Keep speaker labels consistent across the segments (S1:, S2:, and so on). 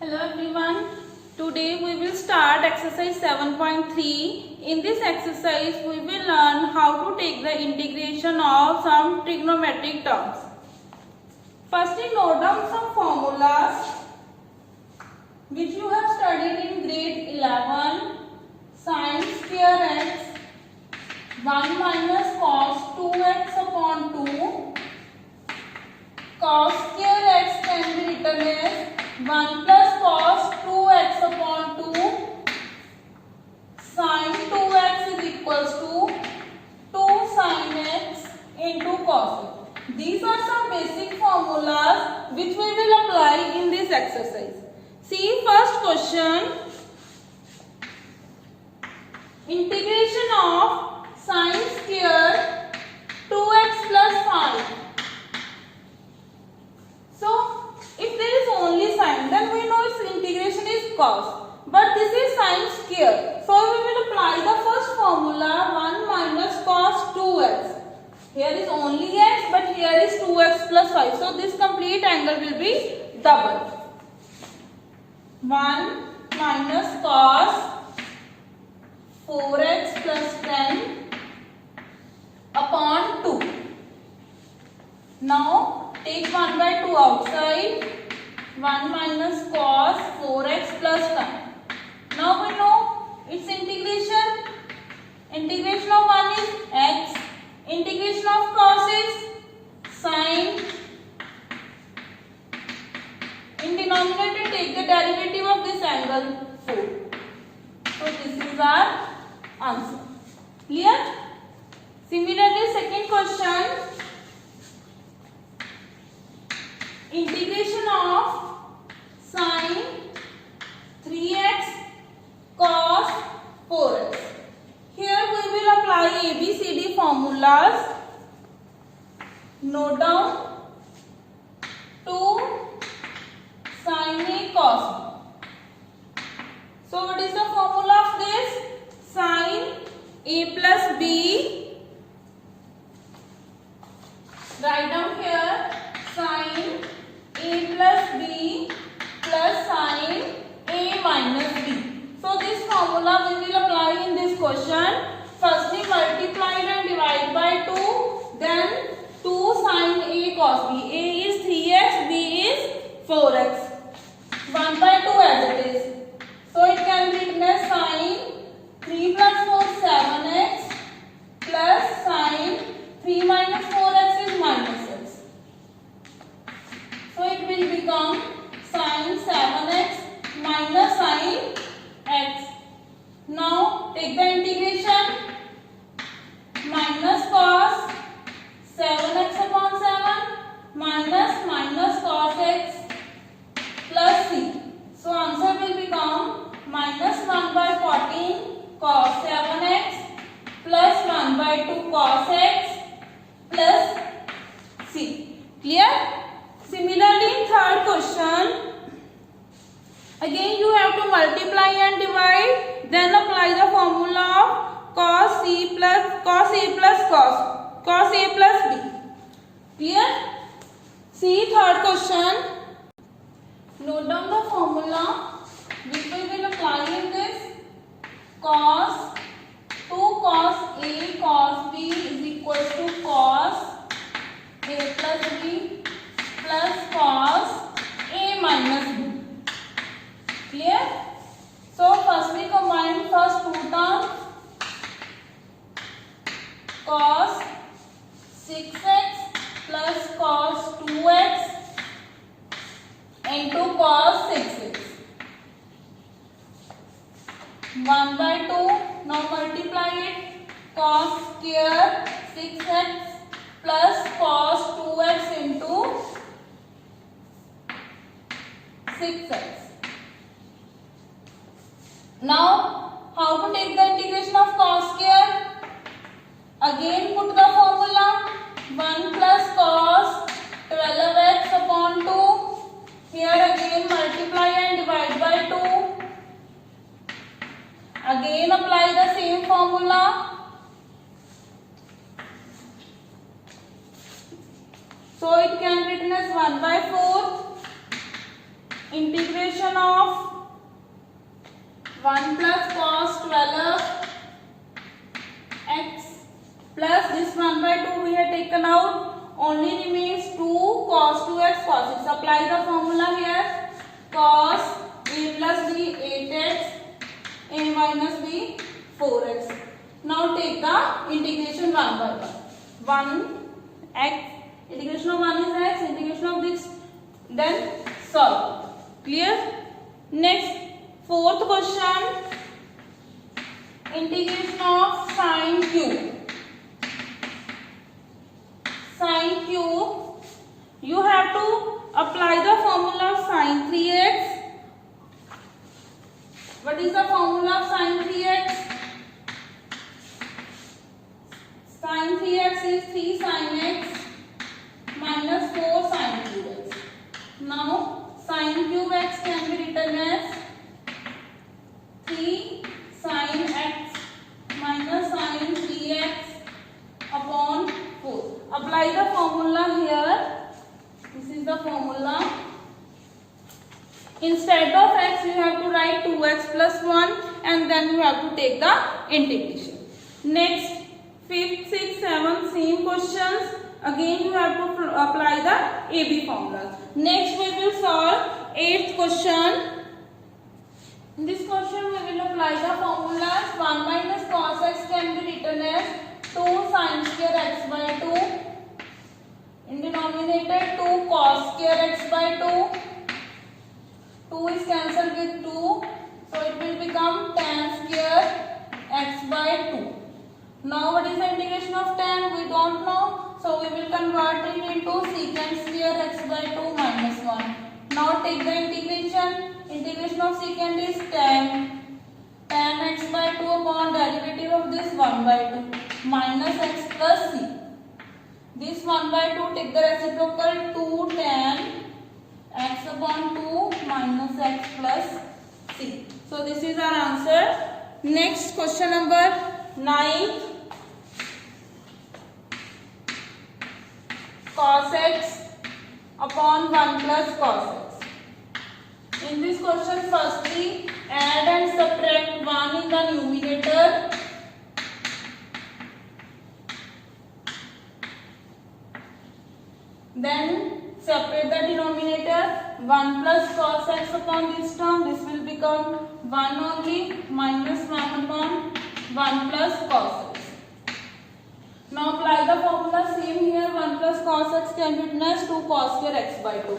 S1: Hello everyone. Today we will start exercise 7.3. In this exercise we will learn how to take the integration of some trigonometric terms. Firstly, note down some formulas which you have studied in grade 11. Sin square x 1 minus cos 2x upon 2. Cos square x can be written as 1 plus cos 2x upon 2. Sin 2x is equals to 2 sin x into cos x. These are some basic formulas which we will apply in this exercise. See first question. Integration of sin square 2x plus 5. So, if there is only sin, then we know its integration is cos. But this is sin square. So, we will apply the first formula 1 minus cos 2x. Here is only x, but here is 2x plus 5. So, this complete angle will be double. 1 minus cos 4x plus 10 upon 2. Now, take 1 by 2 outside. 1 minus cos 4x plus 10. Now we know its integration. Integration of 1 is x. Integration of cos is sin. In denominator, take the derivative of this angle 4. So this is our answer. Clear? Similarly, second question. Integration of sin 3x cos 4x. Here we will apply ABCD formulas. Note down 2 sin A cos B. So what is the formula of this? Sin A plus B. Write down here sin A plus B plus sin A minus B. So this formula we will apply in this question. Firstly multiply and divide by 2. Then 2 sin A cos B. A is 3x, B is 4x. 1 by 2 as it is. So it can be written as sin 3 plus 4 7x plus sin 3 minus 4x is minus x. So it will become sin 7x minus sin x. Now take the integration. Minus cos 7x upon 7 minus cos x plus c. So answer will become minus 1 by 14 cos 7x plus 1 by 2 cos x plus c. Clear? Similarly, in third question, again you have to multiply and divide, then apply the formula of cos A plus B. Clear? See third question. Note down the formula which we will apply in this. Cos 2 cos A cos B is equal to cos A plus B plus cos A minus B. Clear? So first we combine first two terms. Cos 6x plus cos 2x into cos 6x. 1 by 2. Now multiply it. Cos square 6x plus cos 2x into 6x. Now, how to take the integration of cos square? Again put the formula 1 plus cos 12x upon 2. Here again multiply and divide by 2. Again apply the same formula. So it can be written as 1 by 4 integration of 1 plus cos 12 x plus this 1 by 2 we have taken out, only remains 2 cos 2x cos 6. Apply the formula here, cos a plus b 8x, a minus b 4x. Now take the integration 1 by 1. 1 x, integration of 1 is x, integration of this, then solve. Clear? Next, fourth question, integration of sine cube. Sine cube, you have to apply the formula of sine 3x. What is the formula of sine 3x? Sine 3x is 3 sine x minus 4 sine cube x. Now sine cube x can be written as 3 sine x minus sine 3x upon 4. Apply the formula here. This is the formula. Instead of x you have to write 2x plus 1 and then you have to take the integration. Next, 5th, 6th, 7th same questions. Again you have to apply the AB formulas. Next we will solve 8th question. In this question we will apply the formulas. 1 minus cos x can be written as 2 sin square x by 2. In denominator 2 cos square x by 2. 2 is cancelled with 2. So it will become tan square x by 2. Now what is the integration of tan? We don't know. So we will convert it into secant square x by 2 minus 1. Now take the integration. Integration of secant is tan x by 2 upon derivative of this 1 by 2 minus x plus c. This 1 by 2 take the reciprocal 2 tan x upon 2 minus x plus c. So this is our answer. Next question number 9. Cos x upon 1 plus cos x. In this question, firstly add and subtract 1 in the numerator. Then separate the denominator. 1 plus cos x upon this term, this will become 1 only, minus 1 upon 1 plus cos x. Now apply the formula same here. 1 plus cos x can be written as 2 cos square x by 2.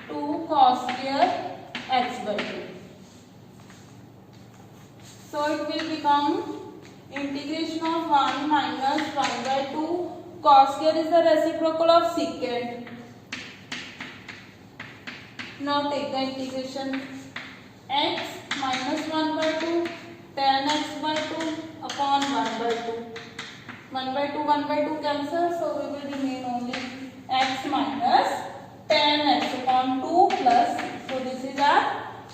S1: 2 cos square x by 2. So it will become integration of 1 minus 1 by 2. Cos square is the reciprocal of secant. Now take the integration. X minus 1 by 2 tan x by 2 upon 1 by 2. 1 by 2 cancel, so we will remain only x minus tan x upon 2 plus. So this is our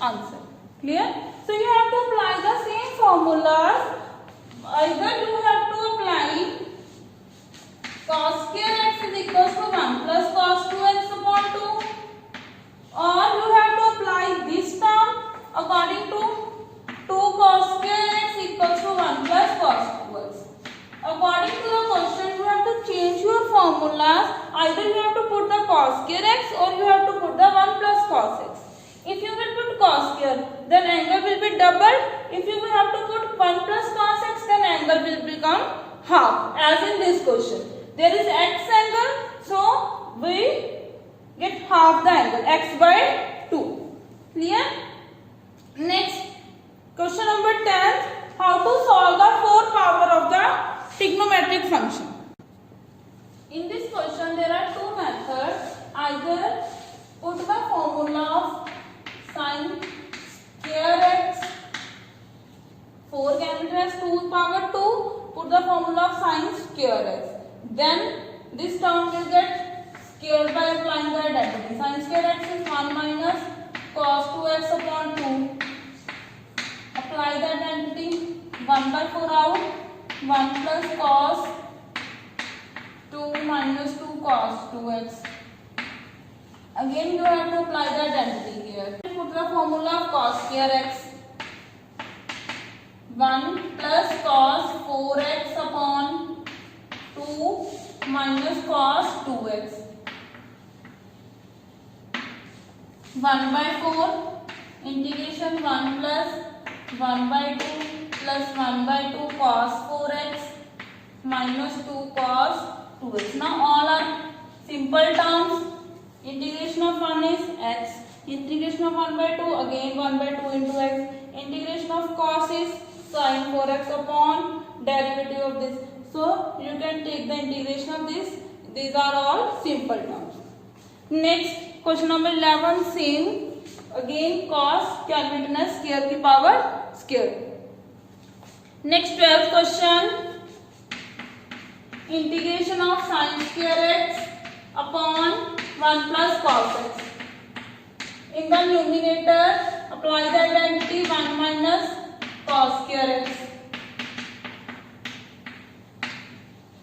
S1: answer. Clear? So you have to apply the same formulas. Either you have to apply cos square x is equals to 1 plus cos 2x upon 2, or you have to apply this term according to 2 cos square x equals to 1 plus cos 2x. According to the question, you have to change your formulas. Either you have to put the cos square x or you have to put the 1 plus cos x. If you will put cos square, then angle will be double. If you will have to put 1 plus cos x, then angle will become half, as in this question. There is x angle, so we get half the angle, x by 2. Clear? Next, question number 10. How to solve the 4th power of the trigonometric function. In this question, there are two methods. Either put the formula of sin square x, 4 can be written as 2 power 2. Put the formula of sin square x. Then this term will get squared by applying the identity. Sin square x is 1 minus cos 2x upon 2. Apply the identity. 1 by 4 out. 1 plus cos 2 minus 2 cos 2x. Again you have to apply the identity here. Put the formula of cos square x. 1 plus cos 4x upon 2 minus cos 2x. 1 by 4 integration 1 plus 1 by 2 plus 1 by 2 cos 4x minus 2 cos 2x. Now all are simple terms. Integration of 1 is x. Integration of 1 by 2 again 1 by 2 into x. Integration of cos is sin 4x upon derivative of this. So you can take the integration of this. These are all simple terms. Next question number 11, same. Again cos can be written as square की power square. Next 12th question. Integration of sin square x upon 1 plus cos x. In the numerator, apply the identity 1 minus cos square x.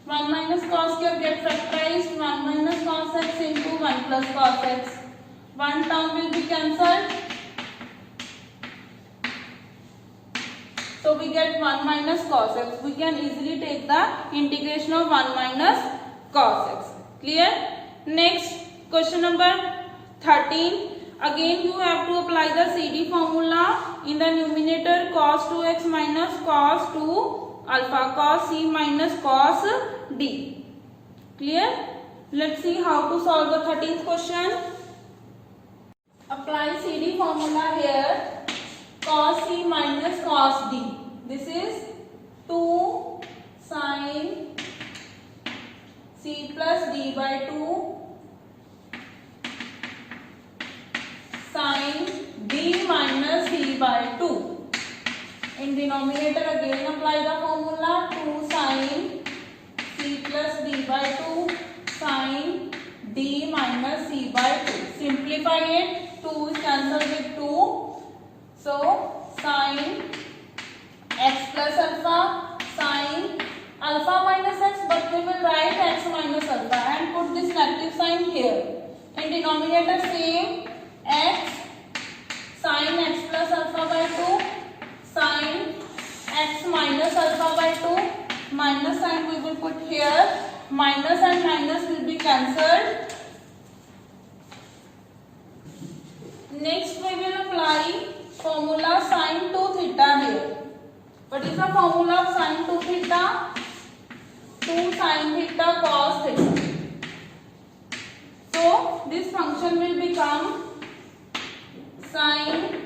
S1: 1 minus cos square get factorized. 1 minus cos x into 1 plus cos x. One term will be cancelled. So we get 1 minus cos x. We can easily take the integration of 1 minus cos x. Clear? Next, question number 13. Again you have to apply the CD formula. In the numerator cos 2x minus cos 2 alpha, cos c minus cos d. Clear? Let's see how to solve the 13th question. Apply CD formula here. Cos c minus cos d. This is 2 sin c plus d by 2 sin d minus c by 2. In denominator again apply the formula 2 sin c plus d by 2 sin d minus c by 2. Simplify it. 2 is cancelled with 2. So sin x plus alpha, sin alpha minus x, but we will write x minus alpha and put this negative sign here. In denominator same, x sin x plus alpha by 2 sin x minus alpha by 2, minus sign we will put here, minus and minus will be cancelled. Next we will apply formula sin 2 theta here. What is the formula of sin 2 theta? 2 sin theta cos theta. So this function will become sin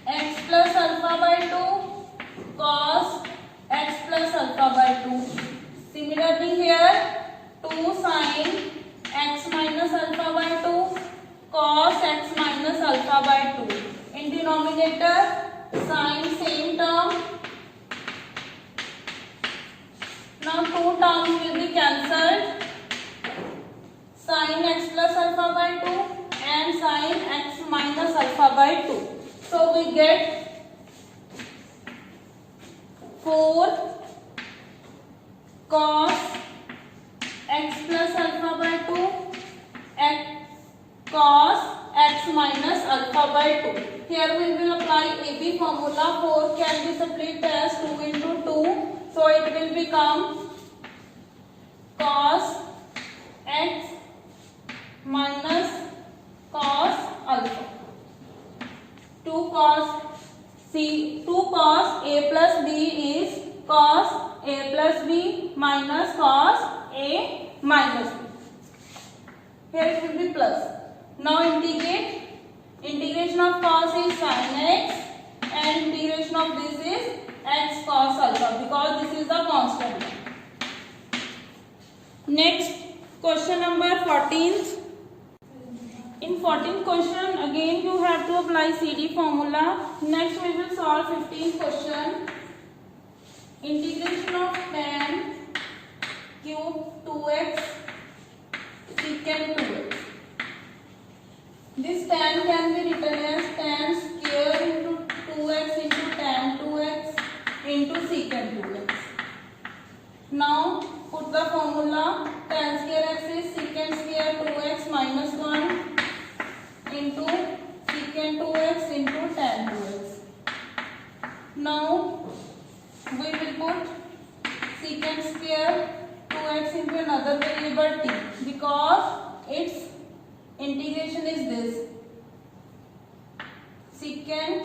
S1: x plus alpha by 2 cos x plus alpha by 2. Similarly here 2 sin x minus alpha by 2 cos x minus alpha by 2. In denominator sin same term. Now two terms will be cancelled. Sin x plus alpha by 2 and sin x minus alpha by 2. So we get 4 cos x plus alpha by 2 x cos x minus alpha by 2. Here we will apply AB formula. 4 can be split as 2 into 2. So it will become cos x minus cos alpha. 2 cos A plus B is cos A plus B minus cos A minus B. Here it will be plus. Now integrate. Integration of cos is sin x and integration of this is x cos alpha because this is the constant. Next question number 14th. In 14th question again you have to apply CD formula. Next we will solve 15th question. Integration of tan cube 2x secant 2x. This tan can be written as tan square into 2x into tan 2x into secant 2x. Now put the formula tan square x is secant square 2x minus 1 into secant 2x into tan 2x. Now we will put secant square 2x into another variable t, because its integration is this. Secant,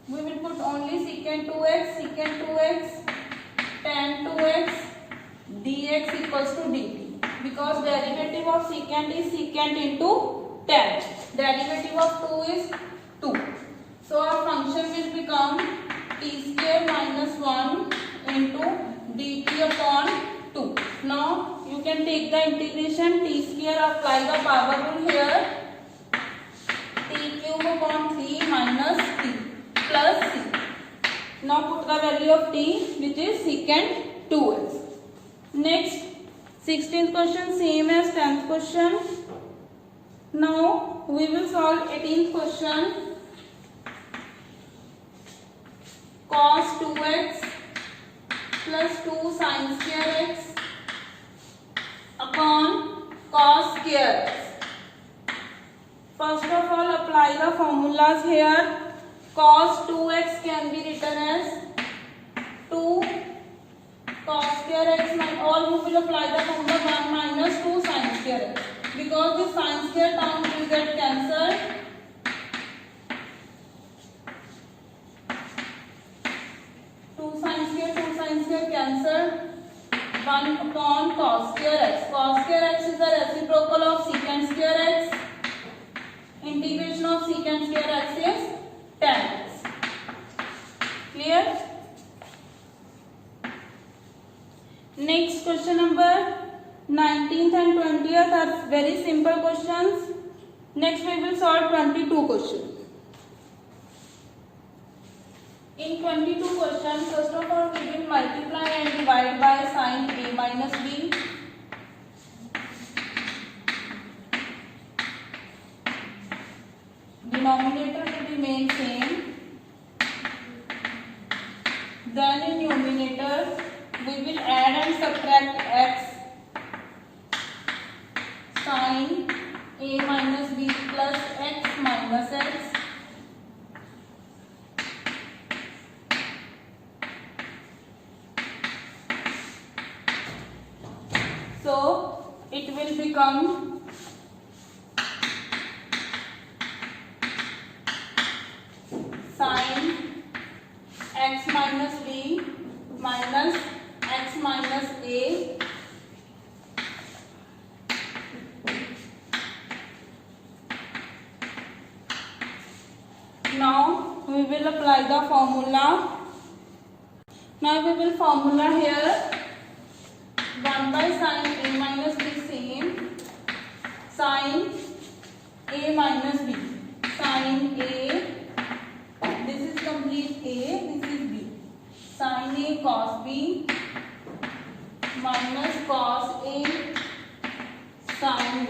S1: we will put only secant 2x, tan 2x, dx equals to dt, because derivative of secant is secant into tan. Derivative of 2 is 2. So our function will become t square minus 1 into dt upon 2. Now you can take the integration, t square, apply the power rule here, t cube upon 3 minus t plus c. Now put the value of t, which is secant 2x. Next, 16th question same as 10th question. Now we will solve 18th question. Cos 2x plus 2 sin square x upon cos square x. First of all, apply the formulas here. Cos 2x can be written as 2 cos square x, or you will apply the formula 1 minus 2 sin square x, because the sin square term will get cancelled. Two sin square cancelled. 1 upon cos square x. Cos square x is the reciprocal of secant square x. Integration of secant square x is tan x. Clear? Next, question number 19th and 20th are very simple questions. Next we will solve 22 questions. In 22 questions, first of all we will multiply and divide by sin a minus b. Denominator will remain same. Then in numerator we will add and subtract x, sin a minus b plus x minus x. So it will become sin x minus b minus x minus a now we will apply the formula. Now we will formula here 1 by sin a minus b same, sin a minus b, sin a, this is complete a, this is b, sin a cos b minus cos a sin b.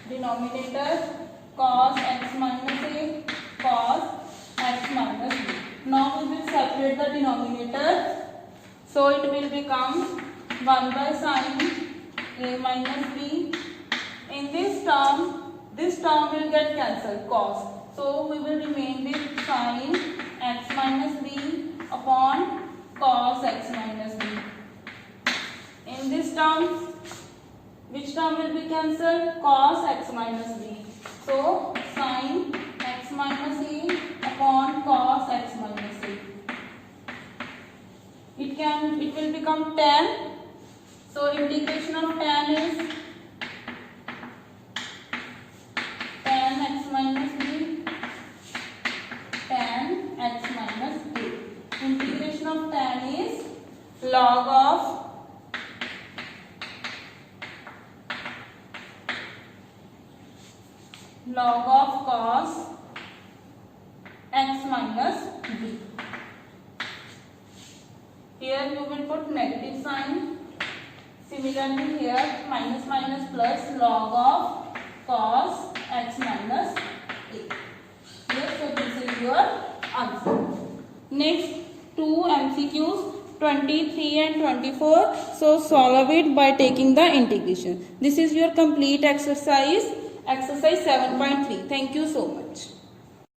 S1: Denominator cos x minus a cos x minus b. Now we will separate the denominator. So it will become 1 by sin a minus b. In this term will get cancelled, cos. So we will remain with sin x minus b upon cos x minus b. In this term, which term will be cancelled? Cos x minus b. So sin x minus a upon cos x minus a. It will become tan. So integration of tan is tan x minus b, tan x minus a. Integration of tan is log of cos x minus b. Here you will put negative sign. Similarly here minus minus plus log of cos x minus a. Yes, so this is your answer. Next, two MCQs. 23 and 24. So solve it by taking the integration. This is your complete exercise 7.3. Thank you so much.